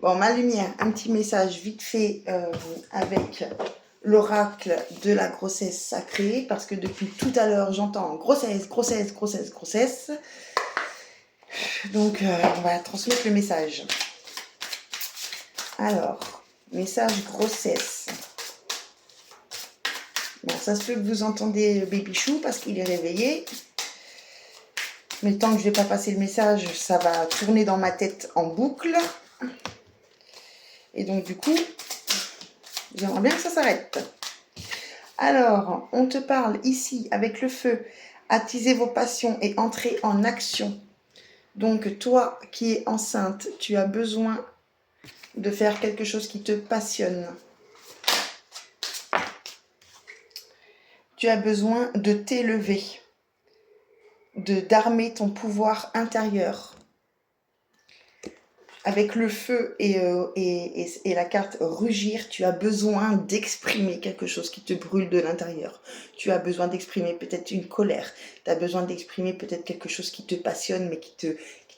Bon, ma lumière, un petit message vite fait avec l'oracle de la grossesse sacrée, parce que depuis tout à l'heure, j'entends grossesse, grossesse, grossesse, grossesse. Donc, on va transmettre le message. Alors, message grossesse. Bon, ça se peut que vous entendez Baby Chou parce qu'il est réveillé. Mais tant que je ne vais pas passer le message, ça va tourner dans ma tête en boucle. Et donc, du coup, j'aimerais bien que ça s'arrête. Alors, on te parle ici avec le feu. Attisez vos passions et entrez en action. Donc, toi qui es enceinte, tu as besoin de faire quelque chose qui te passionne. Tu as besoin de t'élever, d'armer ton pouvoir intérieur. Avec le feu et la carte rugir, tu as besoin d'exprimer quelque chose qui te brûle de l'intérieur. Tu as besoin d'exprimer peut-être une colère. Tu as besoin d'exprimer peut-être quelque chose qui te passionne, mais qui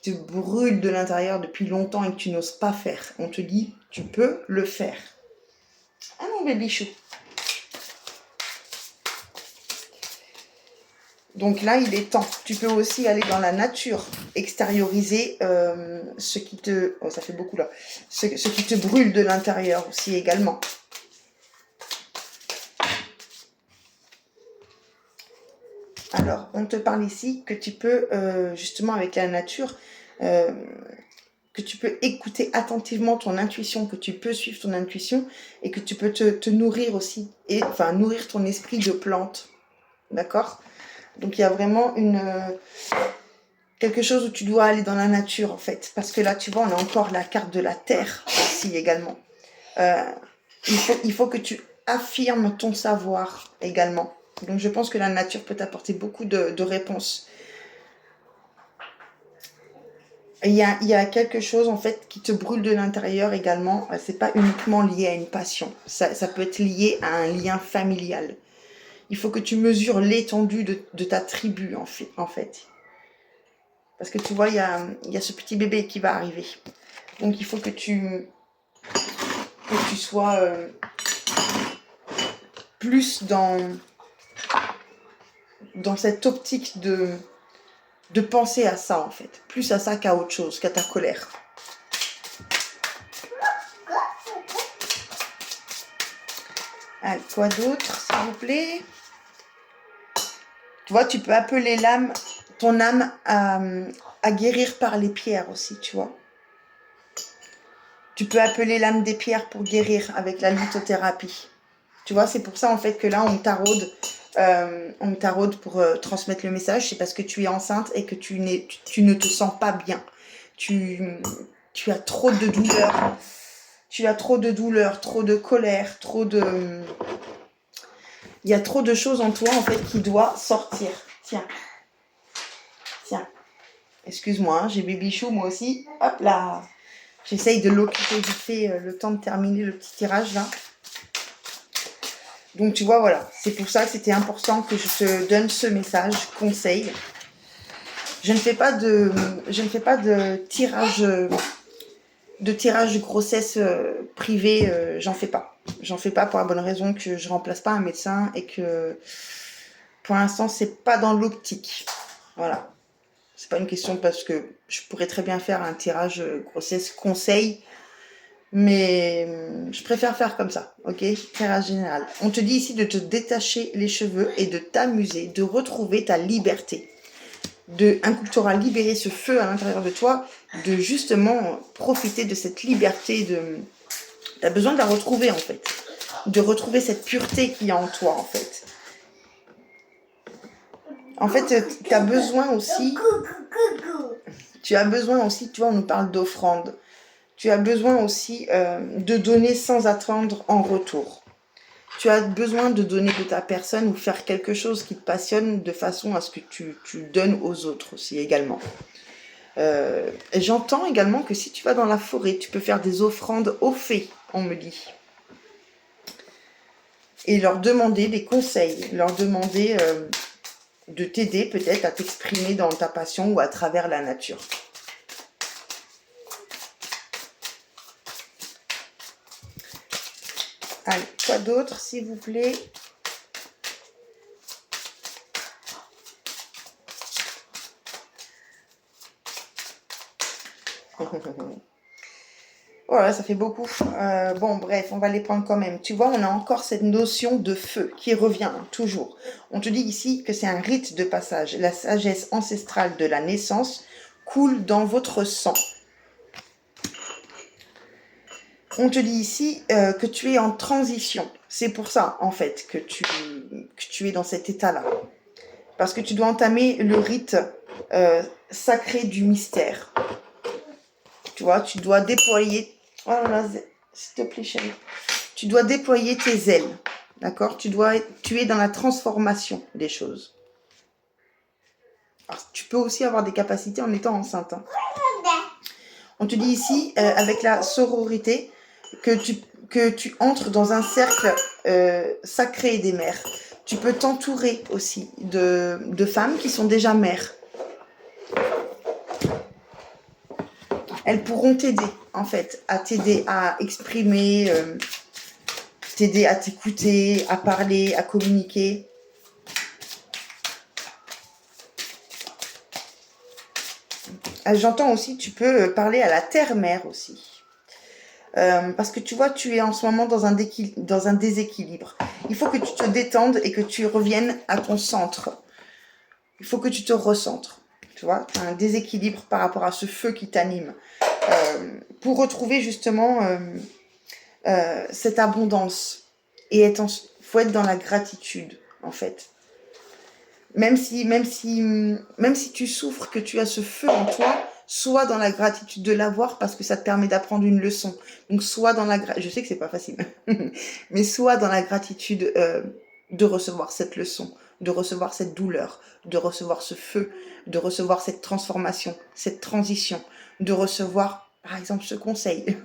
te brûle de l'intérieur depuis longtemps et que tu n'oses pas faire. On te dit, tu peux le faire. Ah mon bébé chou. Donc là, il est temps. Tu peux aussi aller dans la nature, extérioriser ce qui te... Oh, ça fait beaucoup là. Ce qui te brûle de l'intérieur aussi également. Alors, on te parle ici que tu peux, justement avec la nature, que tu peux écouter attentivement ton intuition, que tu peux suivre ton intuition et que tu peux te nourrir aussi, et enfin nourrir ton esprit de plantes. D'accord ? Donc il y a vraiment quelque chose où tu dois aller dans la nature en fait. Parce que là, tu vois, on a encore la carte de la terre ici également. Il faut que tu affirmes ton savoir également. Donc je pense que la nature peut t'apporter beaucoup de réponses. Il y a quelque chose en fait qui te brûle de l'intérieur également. C'est pas uniquement lié à une passion. Ça peut être lié à un lien familial. Il faut que tu mesures l'étendue de ta tribu en fait. Parce que tu vois, il y a ce petit bébé qui va arriver. Donc il faut que tu sois plus dans cette optique de penser à ça en fait. Plus à ça qu'à autre chose, qu'à ta colère. Allez, quoi d'autre, s'il vous plaît? Tu vois, tu peux appeler ton âme à guérir par les pierres aussi, tu vois. Tu peux appeler l'âme des pierres pour guérir avec la lithothérapie. Tu vois, c'est pour ça en fait que là, on me taraude pour transmettre le message. C'est parce que tu es enceinte et que tu ne te sens pas bien. Tu as trop de douleur. Tu as trop de douleur, trop de colère, il y a trop de choses en toi, en fait, qui doivent sortir. Tiens. Excuse-moi, hein, j'ai Baby Chou, moi aussi. Hop là. J'essaye de l'occuper vite fait le temps de terminer le petit tirage, là. Donc, tu vois, voilà. C'est pour ça que c'était important que je te donne ce message, conseil. Je ne fais pas de tirage... de tirage de grossesse privé, j'en fais pas. J'en fais pas pour la bonne raison que je remplace pas un médecin et que pour l'instant c'est pas dans l'optique. Voilà. C'est pas une question parce que je pourrais très bien faire un tirage grossesse conseil, mais je préfère faire comme ça, ok? Tirage général. On te dit ici de te détacher les cheveux et de t'amuser, de retrouver ta liberté. Un coup que tu auras libéré ce feu à l'intérieur de toi, de justement profiter de cette liberté. Tu as besoin de la retrouver en fait, de retrouver cette pureté qu'il y a en toi en fait. En fait, tu as besoin aussi, tu vois, on nous parle d'offrande. Tu as besoin aussi de donner sans attendre en retour. Tu as besoin de donner de ta personne ou faire quelque chose qui te passionne de façon à ce que tu donnes aux autres aussi également. J'entends également que si tu vas dans la forêt, tu peux faire des offrandes aux fées, on me dit. Et leur demander des conseils, leur demander de t'aider peut-être à t'exprimer dans ta passion ou à travers la nature. Allez, quoi d'autre, s'il vous plaît? Voilà, ça fait beaucoup. Bon, bref, on va les prendre quand même. Tu vois, on a encore cette notion de feu qui revient toujours. On te dit ici que c'est un rite de passage. La sagesse ancestrale de la naissance coule dans votre sang. On te dit ici que tu es en transition. C'est pour ça, en fait, que tu es dans cet état-là. Parce que tu dois entamer le rite sacré du mystère. Tu vois, tu dois déployer... Oh là là, s'il te plaît, chérie. Tu dois déployer tes ailes. D'accord? Tu es dans la transformation des choses. Alors, tu peux aussi avoir des capacités en étant enceinte. Hein. On te dit ici, avec la sororité, que tu entres dans un cercle sacré des mères. Tu peux t'entourer aussi de femmes qui sont déjà mères. Elles pourront t'aider, en fait, à t'aider à exprimer, t'aider à t'écouter, à parler, à communiquer. J'entends aussi, tu peux parler à la terre-mère aussi. Parce que tu vois, tu es en ce moment dans un déséquilibre. Il faut que tu te détendes et que tu reviennes à ton centre. Il faut que tu te recentres. Tu vois, tu as un déséquilibre par rapport à ce feu qui t'anime. Pour retrouver justement cette abondance. Et faut être dans la gratitude, en fait. Même si tu souffres, que tu as ce feu en toi, sois dans la gratitude de l'avoir parce que ça te permet d'apprendre une leçon. Donc sois dans je sais que c'est pas facile, mais sois dans la gratitude de recevoir cette leçon, de recevoir cette douleur, de recevoir ce feu, de recevoir cette transformation, cette transition, de recevoir par exemple ce conseil,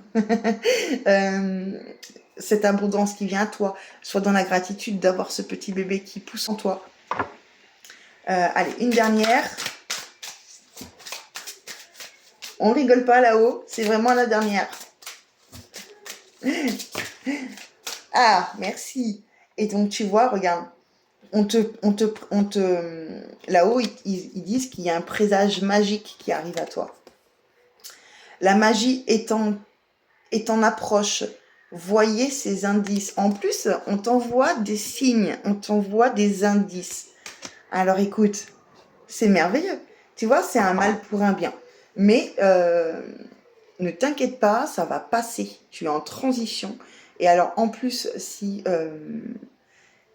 cette abondance qui vient à toi. Sois dans la gratitude d'avoir ce petit bébé qui pousse en toi. Allez, une dernière. On rigole pas là-haut, c'est vraiment la dernière. Ah, merci. Et donc, tu vois, regarde, là-haut, ils disent qu'il y a un présage magique qui arrive à toi. La magie est en approche. Voyez ces indices. En plus, on t'envoie des signes, on t'envoie des indices. Alors écoute, c'est merveilleux. Tu vois, c'est un mal pour un bien. Mais ne t'inquiète pas, ça va passer. Tu es en transition. Et alors, en plus, si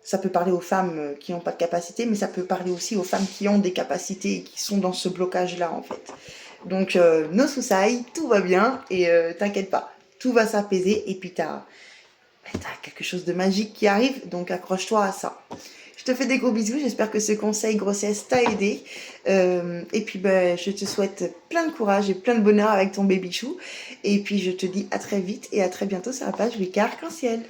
ça peut parler aux femmes qui n'ont pas de capacité, mais ça peut parler aussi aux femmes qui ont des capacités et qui sont dans ce blocage-là, en fait. Donc, no susai, tout va bien et t'inquiète pas, tout va s'apaiser. Et puis, t'as quelque chose de magique qui arrive, donc accroche-toi à ça. Je te fais des gros bisous, j'espère que ce conseil grossesse t'a aidé. Et puis je te souhaite plein de courage et plein de bonheur avec ton baby chou. Et puis je te dis à très vite et à très bientôt sur la page Wicca Arc-en-Ciel.